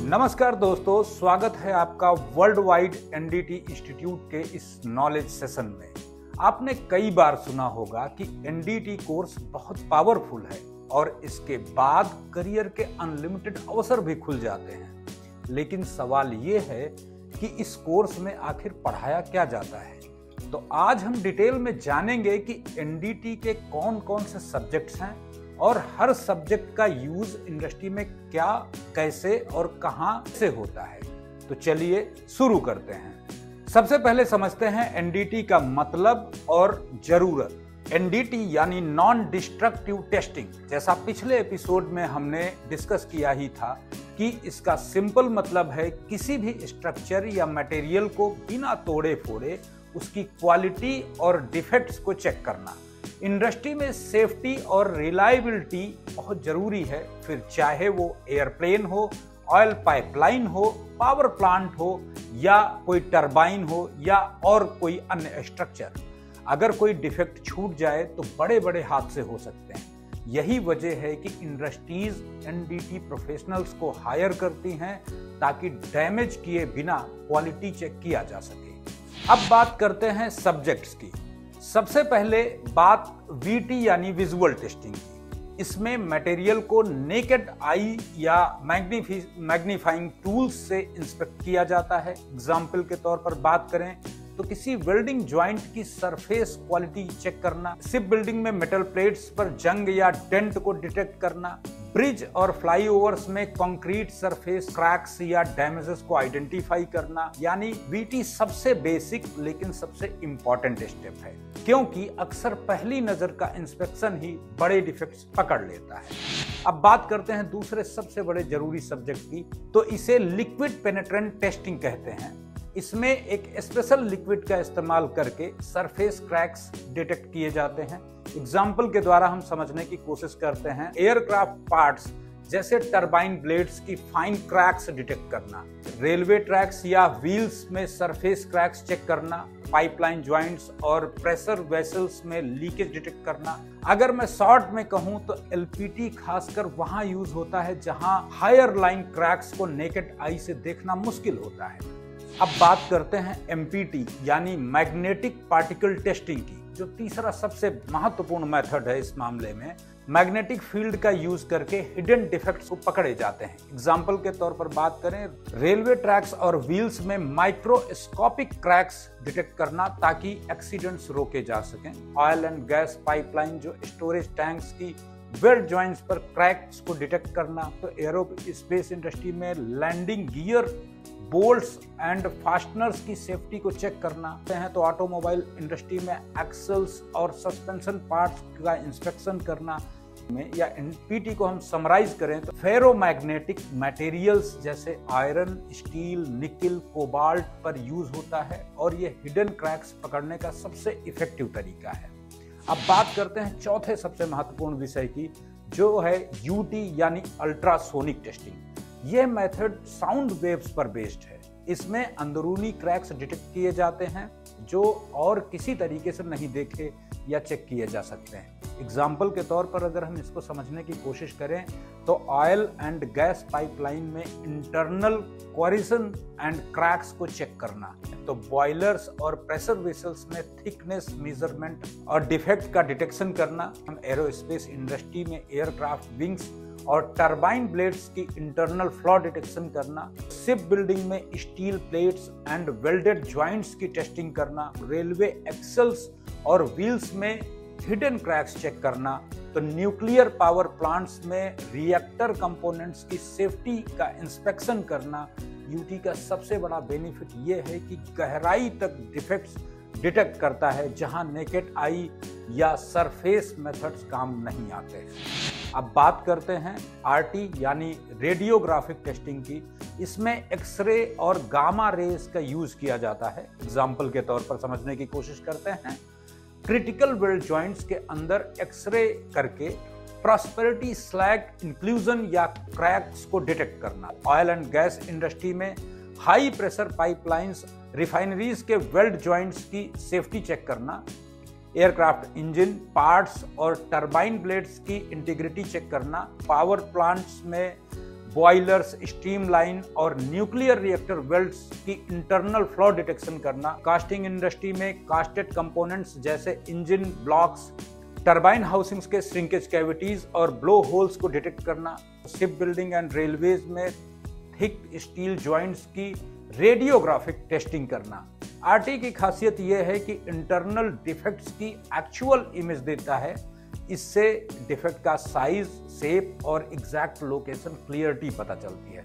नमस्कार दोस्तों, स्वागत है आपका वर्ल्ड वाइड एनडीटी इंस्टीट्यूट के इस नॉलेज सेशन में। आपने कई बार सुना होगा कि एनडीटी कोर्स बहुत पावरफुल है और इसके बाद करियर के अनलिमिटेड अवसर भी खुल जाते हैं। लेकिन सवाल ये है कि इस कोर्स में आखिर पढ़ाया क्या जाता है। तो आज हम डिटेल में जानेंगे कि एनडीटी के कौन कौन से सब्जेक्ट्स हैं और हर सब्जेक्ट का यूज इंडस्ट्री में क्या, कैसे और कहां से होता है। तो चलिए शुरू करते हैं। सबसे पहले समझते हैं एनडीटी का मतलब और जरूरत। एनडीटी यानी नॉन डिस्ट्रक्टिव टेस्टिंग, जैसा पिछले एपिसोड में हमने डिस्कस किया ही था कि इसका सिंपल मतलब है किसी भी स्ट्रक्चर या मटेरियल को बिना तोड़े फोड़े उसकी क्वालिटी और डिफेक्ट्स को चेक करना। इंडस्ट्री में सेफ्टी और रिलायबिलिटी बहुत जरूरी है, फिर चाहे वो एयरप्लेन हो, ऑयल पाइपलाइन हो, पावर प्लांट हो या कोई टरबाइन हो या और कोई अन्य स्ट्रक्चर। अगर कोई डिफेक्ट छूट जाए तो बड़े बड़े हादसे हो सकते हैं। यही वजह है कि इंडस्ट्रीज एनडीटी प्रोफेशनल्स को हायर करती हैं ताकि डैमेज किए बिना क्वालिटी चेक किया जा सके। अब बात करते हैं सब्जेक्ट्स की। सबसे पहले बात वीटी यानी विजुअल टेस्टिंग की। इसमें मटेरियल को नेकेड आई या मैग्नीफाइंग टूल्स से इंस्पेक्ट किया जाता है। एग्जाम्पल के तौर पर बात करें तो किसी वेल्डिंग ज्वाइंट की सरफेस क्वालिटी चेक करना, शिप बिल्डिंग में मेटल प्लेट्स पर जंग या डेंट को डिटेक्ट करना, ब्रिज और फ्लाईओवर्स में कंक्रीट सरफेस क्रैक्स या डैमेजेस को आइडेंटिफाई करना। यानी वीटी सबसे बेसिक लेकिन सबसे इंपॉर्टेंट स्टेप है, क्योंकि अक्सर पहली नजर का इंस्पेक्शन ही बड़े डिफेक्ट्स पकड़ लेता है। अब बात करते हैं दूसरे सबसे बड़े जरूरी सब्जेक्ट की, तो इसे लिक्विड पेनिट्रेंट टेस्टिंग कहते हैं। इसमें एक स्पेशल लिक्विड का इस्तेमाल करके सरफेस क्रैक्स डिटेक्ट किए जाते हैं। एग्जाम्पल के द्वारा हम समझने की कोशिश करते हैं। एयरक्राफ्ट पार्ट्स जैसे टरबाइन ब्लेड्स की फाइन क्रैक्स डिटेक्ट करना, रेलवे ट्रैक्स या व्हील्स में सरफेस क्रैक्स चेक करना, पाइपलाइन जॉइंट्स और प्रेशर वेसल्स में लीकेज डिटेक्ट करना। अगर मैं शॉर्ट में कहूं तो एलपीटी खासकर वहां यूज होता है जहां हायर लाइन क्रैक्स को नेकेड आई से देखना मुश्किल होता है। अब बात करते हैं एमपीटी यानी मैग्नेटिक पार्टिकल टेस्टिंग की, जो तीसरा सबसे महत्वपूर्ण मेथड है। इस मामले में मैग्नेटिक फील्ड का यूज करके हिडन डिफेक्ट्स को पकड़े जाते हैं। एग्जाम्पल के तौर पर बात करें, रेलवे ट्रैक्स और व्हील्स में माइक्रोस्कोपिक क्रैक्स डिटेक्ट करना ताकि एक्सीडेंट्स रोके जा सकें। ऑयल एंड गैस पाइपलाइन जो स्टोरेज टैंक्स की वेल्ड जॉइंट्स पर क्रैक्स को डिटेक्ट करना। तो एरोस्पेस इंडस्ट्री में landing gear, bolts and fasteners की सेफ्टी को चेक करना है। तो ऑटोमोबाइल इंडस्ट्री में एक्सल्स और सस्पेंशन पार्ट्स का इंस्पेक्शन करना में, या एनपीटी को हम समराइज करें तो फेरोमैग्नेटिक मटेरियल्स जैसे आयरन, स्टील, निकिल, कोबाल्ट पर यूज होता है और ये हिडन क्रैक्स पकड़ने का सबसे इफेक्टिव तरीका है। अब बात करते हैं चौथे सबसे महत्वपूर्ण विषय की, जो है यूटी यानी अल्ट्रासोनिक टेस्टिंग। यह मेथड साउंड वेव्स पर बेस्ड है। इसमें अंदरूनी क्रैक्स डिटेक्ट किए जाते हैं जो और किसी तरीके से नहीं देखे या चेक किए जा सकते हैं। एग्जाम्पल के तौर पर अगर हम इसको समझने की कोशिश करें तो ऑयल एंड गैस पाइपलाइन में इंटरनल कोरिजन एंड क्रैक्स को चेक करना, तो बॉयलर्स और प्रेशर वेसल्स में थिकनेस मेजरमेंट और डिफेक्ट का डिटेक्शन करना। हम एरोस्पेस इंडस्ट्री में एयरक्राफ्ट विंग्स और टरबाइन ब्लेड्स की इंटरनल फ्लॉ डिटेक्शन करना, शिप बिल्डिंग में steel plates and welded joints की टेस्टिंग करना, रेलवे एक्सल्स और व्हील्स में हिडन क्रैक्स चेक करना। तो न्यूक्लियर पावर प्लांट्स में रिएक्टर कंपोनेंट्स की सेफ्टी का इंस्पेक्शन करना। यूटी का सबसे बड़ा बेनिफिट ये है कि गहराई तक डिफेक्ट्स डिटेक्ट करता है जहां नेकेड आई या सरफेस मेथड्स काम नहीं आते। अब बात करते हैं आरटी यानी रेडियोग्राफिक टेस्टिंग की। इसमें एक्सरे और गामा रेज का यूज किया जाता है। एग्जाम्पल के तौर पर समझने की कोशिश करते हैं, क्रिटिकल वेल्ड जॉइंट्स के अंदर एक्सरे करके प्रॉस्पेरिटी स्लैग इंक्लूजन या क्रैक्स को डिटेक्ट करना। ऑयल एंड गैस इंडस्ट्री में हाई प्रेशर पाइपलाइंस, रिफाइनरीज के वेल्ड जॉइंट्स की सेफ्टी चेक करना। एयरक्राफ्ट इंजन पार्ट्स और टरबाइन ब्लेड्स की इंटीग्रिटी चेक करना। पावर प्लांट्स में बॉयलर्स, स्टीम लाइन और न्यूक्लियर रिएक्टर वेल्ड्स की इंटरनल फ्लॉ डिटेक्शन करना, कास्टिंग इंडस्ट्री में कास्टेड कंपोनेंट्स जैसे इंजन ब्लॉक्स, टरबाइन हाउसिंग्स के श्रिंकेज कैविटीज और ब्लो होल्स को डिटेक्ट करना, शिप बिल्डिंग एंड रेलवेज में थिक स्टील जॉइंट्स की रेडियोग्राफिक टेस्टिंग करना। आरटी की खासियत यह है कि इंटरनल डिफेक्ट्स की एक्चुअल इमेज देता है। इससे डिफेक्ट का साइज, शेप और एग्जैक्ट लोकेशन क्लियरिटी पता चलती है।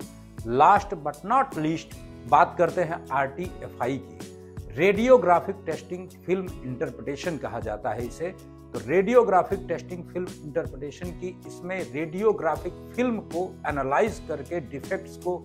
लास्ट बट नॉट लीस्ट बात करते हैं RTFI की। रेडियोग्राफिक टेस्टिंग फिल्म इंटरप्रिटेशन कहा जाता है इसे। तो रेडियोग्राफिक टेस्टिंग फिल्म इंटरप्रिटेशन की इसमें रेडियोग्राफिक फिल्म को एनालाइज करके डिफेक्ट्स को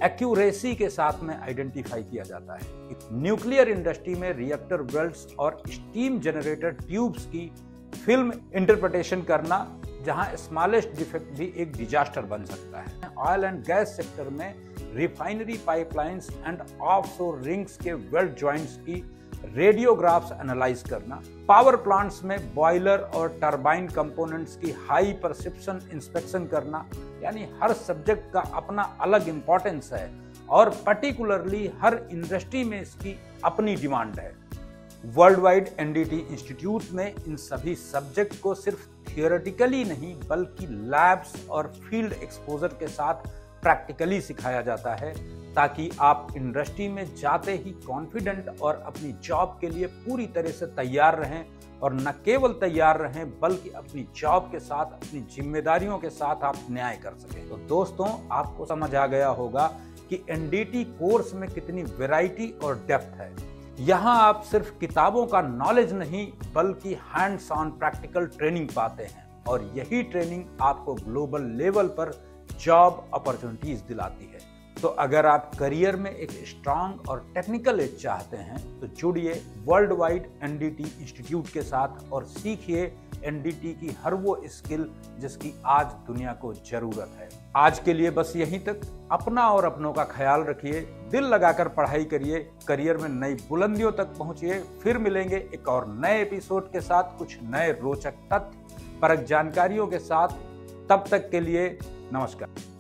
एक्यूरेसी के साथ में आइडेंटिफाई किया जाता है। न्यूक्लियर इंडस्ट्री में रिएक्टर वेल्ड्स और स्टीम जनरेटर ट्यूब्स की फिल्म इंटरप्रिटेशन करना, जहां स्मॉलेस्ट डिफेक्ट भी एक डिजास्टर बन सकता है। ऑयल एंड गैस सेक्टर में refinery pipelines and offshore rings के वेल्ड जॉइंट्स की रेडियोग्राफ्स एनालाइज करना, पावर प्लांट्स में बॉयलर और टरबाइन कंपोनेंट्स की हाई परसेप्शन इंस्पेक्शन करना। यानी हर सब्जेक्ट का अपना अलग इंपॉर्टेंस है और पर्टिकुलरली हर इंडस्ट्री में इसकी अपनी डिमांड है। वर्ल्ड वाइड NDT इंस्टीट्यूट में इन सभी सब्जेक्ट को सिर्फ थियोरेटिकली नहीं बल्कि लैब्स और फील्ड एक्सपोजर के साथ प्रैक्टिकली सिखाया जाता है, ताकि आप इंडस्ट्री में जाते ही कॉन्फिडेंट और अपनी जॉब के लिए पूरी तरह से तैयार रहें, और न केवल तैयार रहें बल्कि अपनी जॉब के साथ, अपनी जिम्मेदारियों के साथ आप न्याय कर सकें। तो दोस्तों, आपको समझ आ गया होगा कि NDT कोर्स में कितनी वैरायटी और डेप्थ है। यहाँ आप सिर्फ किताबों का नॉलेज नहीं बल्कि हैंड्स ऑन प्रैक्टिकल ट्रेनिंग पाते हैं, और यही ट्रेनिंग आपको ग्लोबल लेवल पर जॉब अपॉर्चुनिटीज दिलाती है। तो अगर आप करियर में एक स्ट्रांग और टेक्निकल एज चाहते हैं तो जुड़िए वर्ल्ड वाइड NDT इंस्टीट्यूट के साथ और सीखिए NDT की हर वो स्किल जिसकी आज दुनिया को जरूरत है। आज के लिए बस यहीं तक। अपना और अपनों का ख्याल रखिए, दिल लगाकर पढ़ाई करिए, करियर में नई बुलंदियों तक पहुंचिए। फिर मिलेंगे एक और नए एपिसोड के साथ, कुछ नए रोचक तथ्य परक जानकारियों के साथ। तब तक के लिए नमस्कार।